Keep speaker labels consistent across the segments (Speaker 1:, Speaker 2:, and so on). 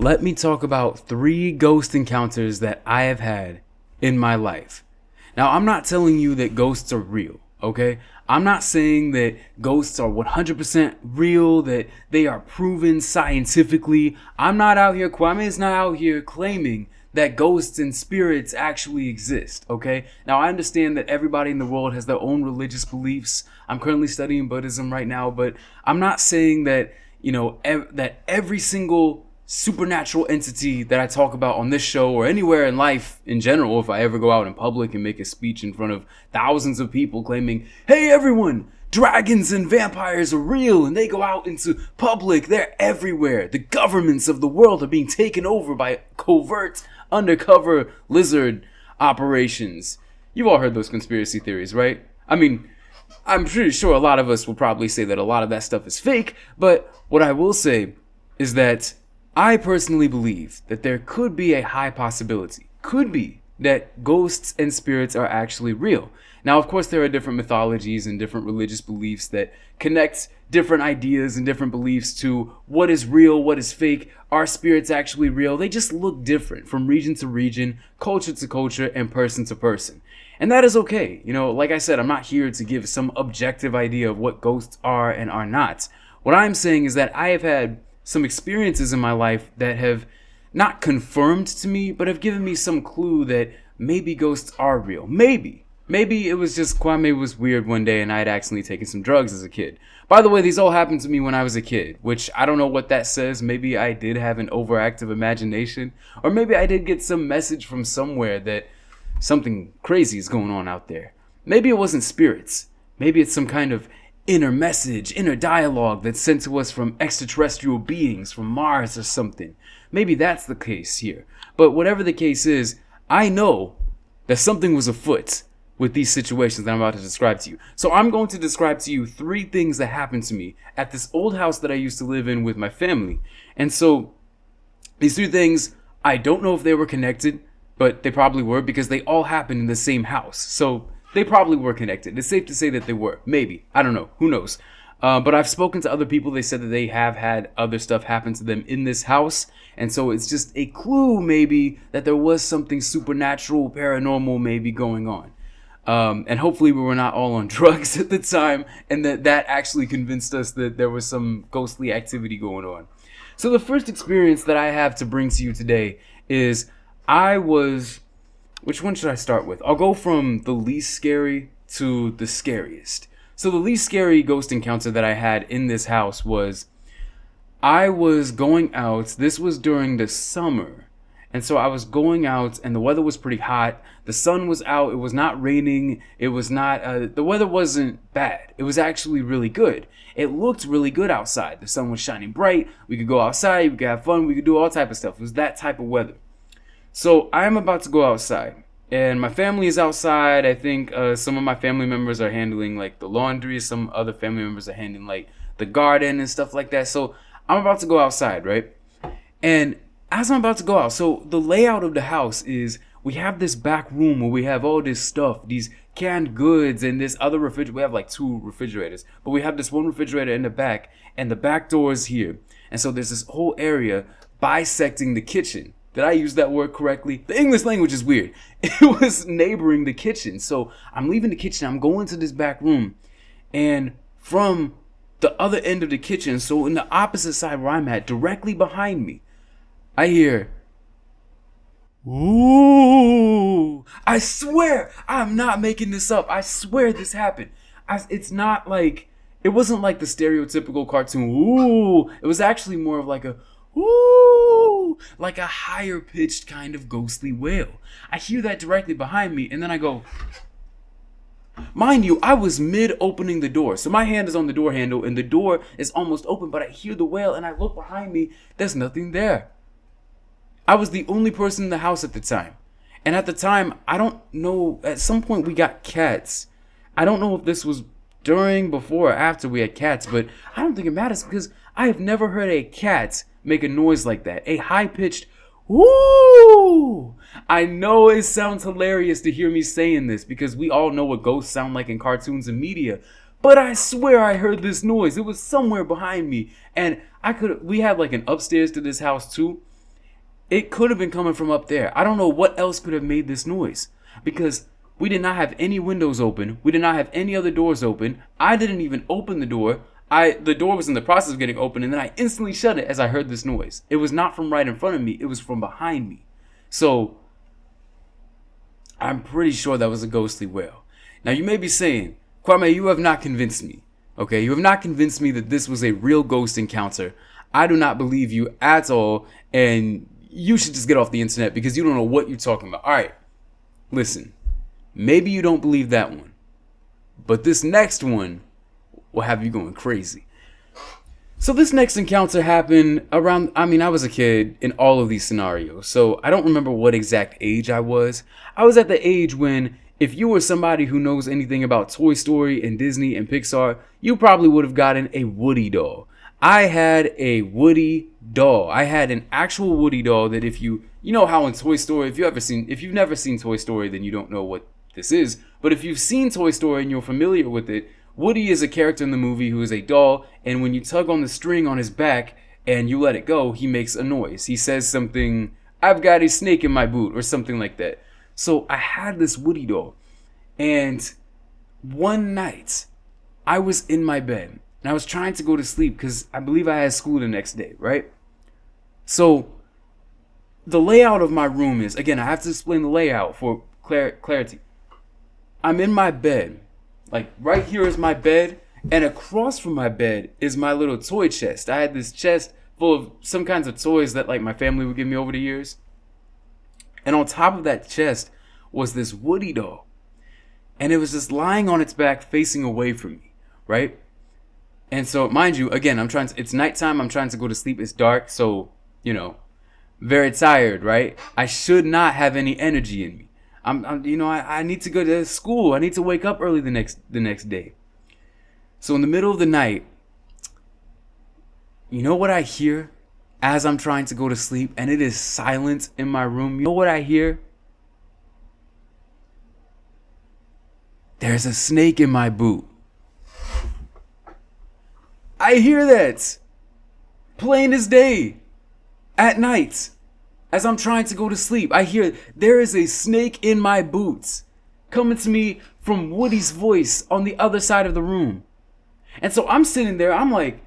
Speaker 1: let me talk about 3 ghost encounters that I have had in my life. Now, I'm not telling you that ghosts are real, okay? I'm not saying that ghosts are 100% real, that they are proven scientifically. Kwame is not out here claiming that ghosts and spirits actually exist, okay? Now, I understand that everybody in the world has their own religious beliefs. I'm currently studying Buddhism right now, but I'm not saying that, that every single supernatural entity that I talk about on this show or anywhere in life in general, if I ever go out in public and make a speech in front of thousands of people claiming, hey everyone, dragons and vampires are real and they go out into public, they're everywhere. The governments of the world are being taken over by covert, undercover lizard operations. You've all heard those conspiracy theories, right? I mean, I'm pretty sure a lot of us will probably say that a lot of that stuff is fake, but what I will say is that I personally believe that there could be a high possibility, that ghosts and spirits are actually real. Now, of course, there are different mythologies and different religious beliefs that connect different ideas and different beliefs to what is real, what is fake. Are spirits actually real? They just look different from region to region, culture to culture, and person to person. And that is okay. Like I said, I'm not here to give some objective idea of what ghosts are and are not. What I'm saying is that I have had some experiences in my life that have not confirmed to me, but have given me some clue that maybe ghosts are real. Maybe it was just Kwame was weird one day and I had accidentally taken some drugs as a kid. By the way, these all happened to me when I was a kid, which I don't know what that says. Maybe I did have an overactive imagination, or maybe I did get some message from somewhere that something crazy is going on out there. Maybe it wasn't spirits. Maybe it's some kind of inner message, inner dialogue that's sent to us from extraterrestrial beings, from Mars or something. Maybe that's the case here. But whatever the case is, I know that something was afoot with these situations that I'm about to describe to you. So I'm going to describe to you 3 things that happened to me at this old house that I used to live in with my family. And so these 3 things, I don't know if they were connected, but they probably were because they all happened in the same house. So they probably were connected. It's safe to say that they were. Maybe. I don't know. Who knows? But I've spoken to other people. They said that they have had other stuff happen to them in this house. And so it's just a clue, maybe, that there was something supernatural, paranormal, maybe going on. And hopefully we were not all on drugs at the time. And that actually convinced us that there was some ghostly activity going on. So the first experience that I have to bring to you today is which one should I start with? I'll go from the least scary to the scariest. So the least scary ghost encounter that I had in this house was I was going out. This was during the summer. And so I was going out and the weather was pretty hot. The sun was out. It was not raining. It was not, the weather wasn't bad. It was actually really good. It looked really good outside. The sun was shining bright. We could go outside. We could have fun. We could do all type of stuff. It was that type of weather. So I'm about to go outside and my family is outside. I think some of my family members are handling like the laundry. Some other family members are handling like the garden and stuff like that. So I'm about to go outside, right? And as I'm about to go out, so the layout of the house is we have this back room where we have all this stuff, these canned goods and this other refrigerator. We have like 2 refrigerators, but we have this one refrigerator in the back and the back door is here. And so there's this whole area bisecting the kitchen. Did I use that word correctly? The English language is weird. It was neighboring the kitchen. So I'm leaving the kitchen. I'm going to this back room. And from the other end of the kitchen, so in the opposite side where I'm at, directly behind me, I hear, ooh. I swear, I'm not making this up. I swear this happened. It's not like, it wasn't like the stereotypical cartoon, ooh. It was actually more of like a, ooh, like a higher pitched kind of ghostly wail. I hear that directly behind me and then I go, mind you, I was mid opening the door. So my hand is on the door handle and the door is almost open, but I hear the wail and I look behind me. There's nothing there. I was the only person in the house at the time. And at the time, I don't know, at some point we got cats. I don't know if this was during, before, or after we had cats, but I don't think it matters because I have never heard a cat make a noise like that. A high-pitched, woo! I know it sounds hilarious to hear me saying this because we all know what ghosts sound like in cartoons and media, but I swear I heard this noise. It was somewhere behind me, and we had like an upstairs to this house too, It could have been coming from up there. I don't know what else could have made this noise, because we did not have any windows open. We did not have any other doors open. I didn't even open the door. The door was in the process of getting open, and then I instantly shut it as I heard this noise. It was not from right in front of me. It was from behind me. So I'm pretty sure that was a ghostly wail. Now you may be saying, Kwame, you have not convinced me. Okay, you have not convinced me that this was a real ghost encounter. I do not believe you at all, and you should just get off the internet because you don't know what you're talking about. All right, listen, maybe you don't believe that one, but this next one will have you going crazy. So this next encounter happened around, I was a kid in all of these scenarios, so I don't remember what exact age I was. I was at the age when, if you were somebody who knows anything about Toy Story and Disney and Pixar, you probably would have gotten a Woody doll. I had a Woody doll. I had an actual Woody doll that if you know how in Toy Story, if you've never seen Toy Story, then you don't know what this is. But if you've seen Toy Story and you're familiar with it, Woody is a character in the movie who is a doll, and when you tug on the string on his back and you let it go, he makes a noise. He says something, "I've got a snake in my boot," or something like that. So I had this Woody doll, and one night I was in my bed and I was trying to go to sleep because I believe I had school the next day, right? So the layout of my room is, again, I have to explain the layout for clarity. I'm in my bed, like right here is my bed, and across from my bed is my little toy chest. I had this chest full of some kinds of toys that like my family would give me over the years. And on top of that chest was this Woody doll. And it was just lying on its back facing away from me, right? And so, mind you, again, it's nighttime, I'm trying to go to sleep, it's dark, so, very tired, right? I should not have any energy in me. I need to go to school. I need to wake up early the next day. So in the middle of the night, you know what I hear as I'm trying to go to sleep, and it is silent in my room? You know what I hear? There's a snake in my boot. I hear that plain as day at night as I'm trying to go to sleep. I hear there is a snake in my boots coming to me from Woody's voice on the other side of the room. And so I'm sitting there, I'm like,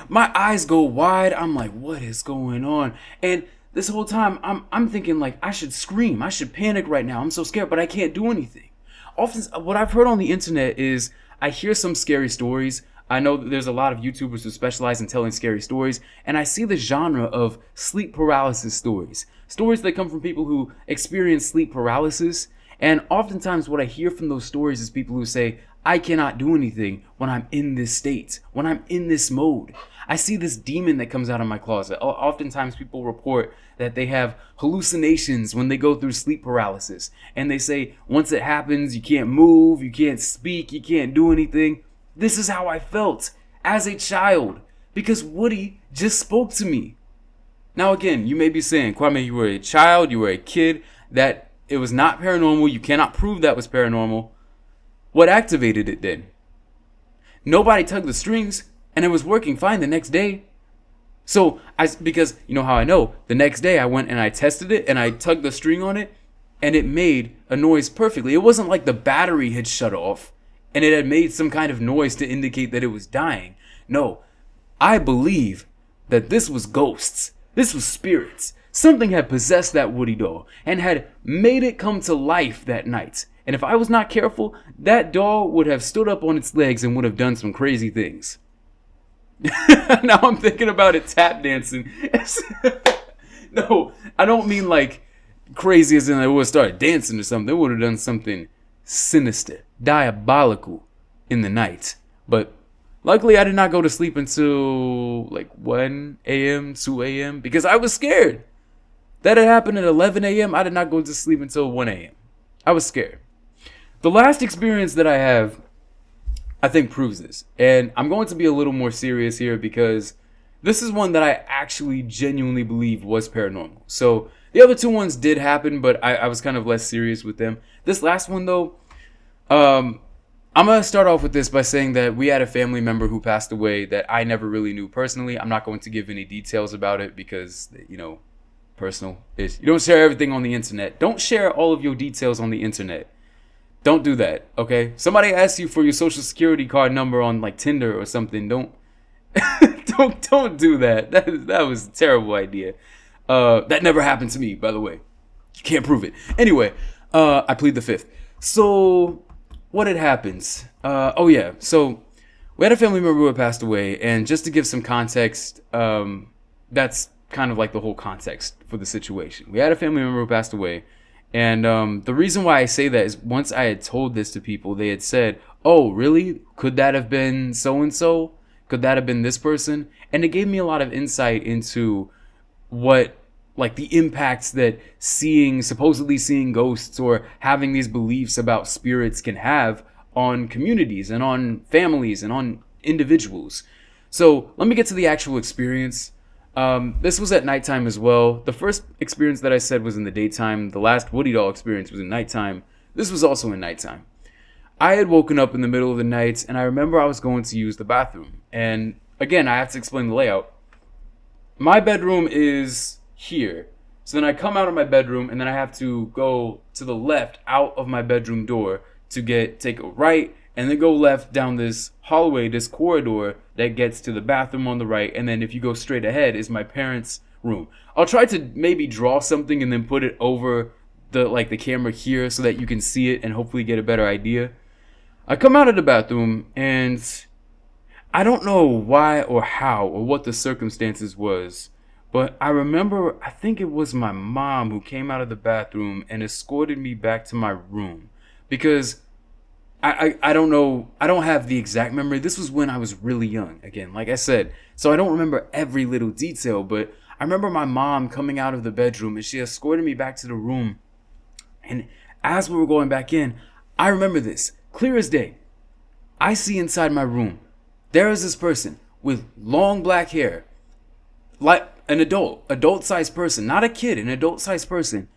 Speaker 1: my eyes go wide. I'm like, what is going on? And this whole time I'm thinking like, I should scream. I should panic right now. I'm so scared, but I can't do anything. Often what I've heard on the internet is I hear some scary stories. I know that there's a lot of YouTubers who specialize in telling scary stories, and I see the genre of sleep paralysis stories. Stories that come from people who experience sleep paralysis, and oftentimes what I hear from those stories is people who say, I cannot do anything when I'm in this state, when I'm in this mode. I see this demon that comes out of my closet. Oftentimes people report that they have hallucinations when they go through sleep paralysis, and they say once it happens, you can't move, you can't speak, you can't do anything. This is how I felt as a child because Woody just spoke to me. Now again, you may be saying, Kwame, you were a child, you were a kid, that it was not paranormal, you cannot prove that was paranormal. What activated it then? Nobody tugged the strings and it was working fine the next day. So, because you know how I know, the next day I went and I tested it and I tugged the string on it and it made a noise perfectly. It wasn't like the battery had shut off and it had made some kind of noise to indicate that it was dying. No, I believe that this was ghosts. This was spirits. Something had possessed that Woody doll and had made it come to life that night. And if I was not careful, that doll would have stood up on its legs and would have done some crazy things. Now I'm thinking about it tap dancing. No, I don't mean like crazy as in it would have started dancing or something. It would have done something sinister, diabolical in the night. But luckily I did not go to sleep until like 1 a.m., 2 a.m. because I was scared. That had happened at 11 a.m. I did not go to sleep until 1 a.m. I was scared. The last experience that I have, I think, proves this. And I'm going to be a little more serious here because this is one that I actually genuinely believe was paranormal. So the other two ones did happen, but I was kind of less serious with them. This last one, though, I'm going to start off with this by saying that we had a family member who passed away that I never really knew personally. I'm not going to give any details about it because, you know, personal ish. You don't share everything on the internet. Don't share all of your details on the internet. Don't do that, okay? Somebody asks you for your social security card number on like Tinder or something. Don't don't do that. That was a terrible idea. That never happened to me, by the way. You can't prove it. Anyway, I plead the fifth. So what had happened? Oh yeah. So we had a family member who had passed away, and just to give some context, that's kind of like the whole context for the situation. We had a family member who passed away, and the reason why I say that is once I had told this to people, they had said, "Oh, really? Could that have been so and so? Could that have been this person?" And it gave me a lot of insight into what, like, the impacts that supposedly seeing ghosts or having these beliefs about spirits can have on communities and on families and on individuals. So let me get to the actual experience. This was at nighttime as well. The first experience that I said was in the daytime. The last Woody Doll experience was in nighttime. This was also in nighttime. I had woken up in the middle of the night, and I remember I was going to use the bathroom. And again, I have to explain the layout. My bedroom is here. So then I come out of my bedroom, and then I have to go to the left out of my bedroom door to take a right, and then go left down this hallway, this corridor that gets to the bathroom on the right. And then if you go straight ahead is my parents' room. I'll try to maybe draw something and then put it over the camera here so that you can see it and hopefully get a better idea. I come out of the bathroom, and I don't know why or how or what the circumstances was, but I remember, I think it was my mom who came out of the bathroom and escorted me back to my room, because I don't know, I don't have the exact memory. This was when I was really young, again, like I said, so I don't remember every little detail, but I remember my mom coming out of the bedroom and she escorted me back to the room. And as we were going back in, I remember this clear as day. I see inside my room, there is this person with long black hair, like an adult-sized person, not a kid, an adult-sized person,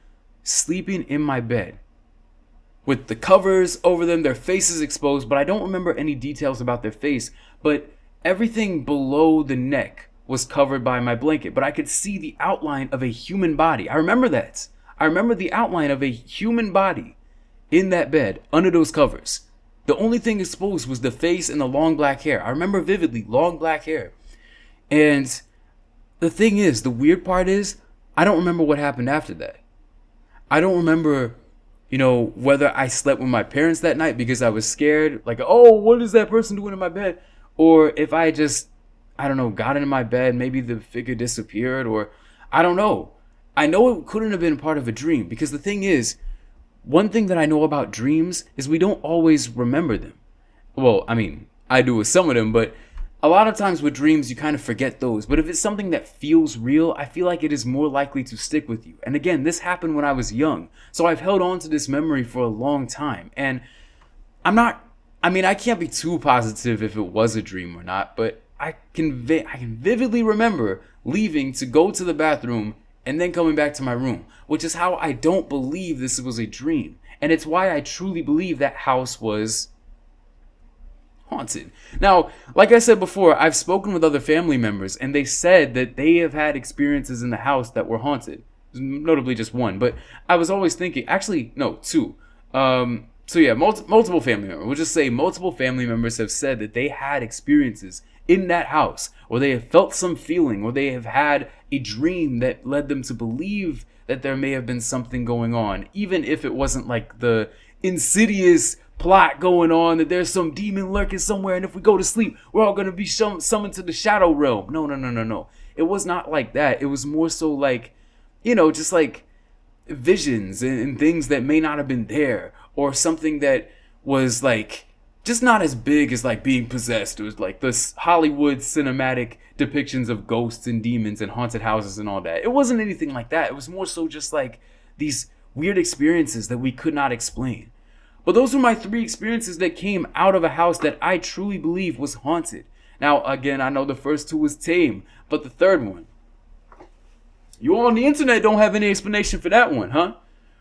Speaker 1: sleeping in my bed with the covers over them, their faces exposed, but I don't remember any details about their face, but everything below the neck was covered by my blanket, but I could see the outline of a human body. I remember that. I remember the outline of a human body in that bed under those covers. The only thing exposed was the face and the long black hair. I remember vividly, long black hair. And the thing is, the weird part is, I don't remember what happened after that. I don't remember, whether I slept with my parents that night because I was scared, like, oh, what is that person doing in my bed? Or if I just, got into my bed, maybe the figure disappeared, or I don't know. I know it couldn't have been part of a dream, because the thing is, one thing that I know about dreams is we don't always remember them. Well, I do with some of them, but a lot of times with dreams, you kind of forget those. But if it's something that feels real, I feel like it is more likely to stick with you. And again, this happened when I was young. So I've held on to this memory for a long time. And I can't be too positive if it was a dream or not, but I can vividly remember leaving to go to the bathroom and then coming back to my room, which is how I don't believe this was a dream. And it's why I truly believe that house was haunted. Now, like I said before, I've spoken with other family members, and they said that they have had experiences in the house that were haunted. Notably just one, but I was always thinking, actually, no, two. So yeah, multiple family members. We'll just say multiple family members have said that they had experiences in that house, or they have felt some feeling, or they have had a dream that led them to believe that there may have been something going on, even if it wasn't like the insidious plot going on that there's some demon lurking somewhere, and if we go to sleep, we're all going to be summoned to the shadow realm. No. It was not like that. It was more so like, just like visions and things that may not have been there, or something that was like just not as big as like being possessed. It was like this Hollywood cinematic depictions of ghosts and demons and haunted houses and all that. It wasn't anything like that. It was more so just like these weird experiences that we could not explain. But those were my 3 experiences that came out of a house that I truly believe was haunted. Now, again, I know the first 2 was tame, but the third one, you all on the internet don't have any explanation for that one, huh?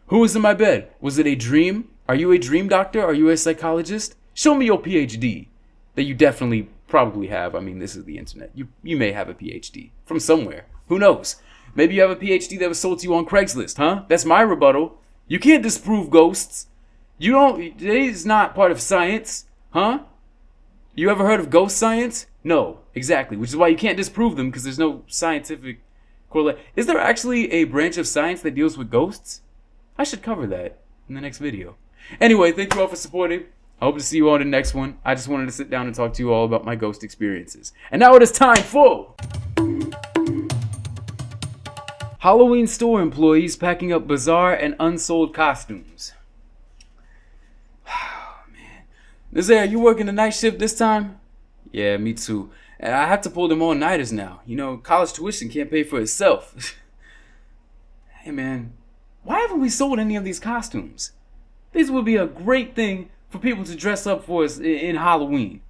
Speaker 1: Who was in my bed? Was it a dream? Are you a dream doctor? Are you a psychologist? Show me your PhD that you definitely probably have. This is the internet. You may have a PhD from somewhere. Who knows? Maybe you have a PhD that was sold to you on Craigslist, huh? That's my rebuttal. You can't disprove ghosts. You don't. It is not part of science, huh? You ever heard of ghost science? No, exactly. Which is why you can't disprove them, because there's no scientific correlate. Is there actually a branch of science that deals with ghosts? I should cover that in the next video. Anyway, thank you all for supporting. I hope to see you all in the next one. I just wanted to sit down and talk to you all about my ghost experiences. And now it is time for Halloween store employees packing up bizarre and unsold costumes. Nazir, you working the night shift this time? Yeah, me too. And I have to pull them all-nighters now. You know, college tuition can't pay for itself. Hey man, why haven't we sold any of these costumes? These would be a great thing for people to dress up for us in Halloween.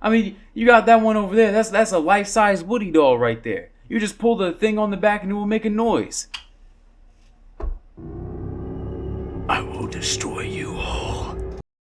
Speaker 1: I mean, you got that one over there. That's a life-size Woody doll right there. You just pull the thing on the back and it will make a noise.
Speaker 2: I will destroy you all.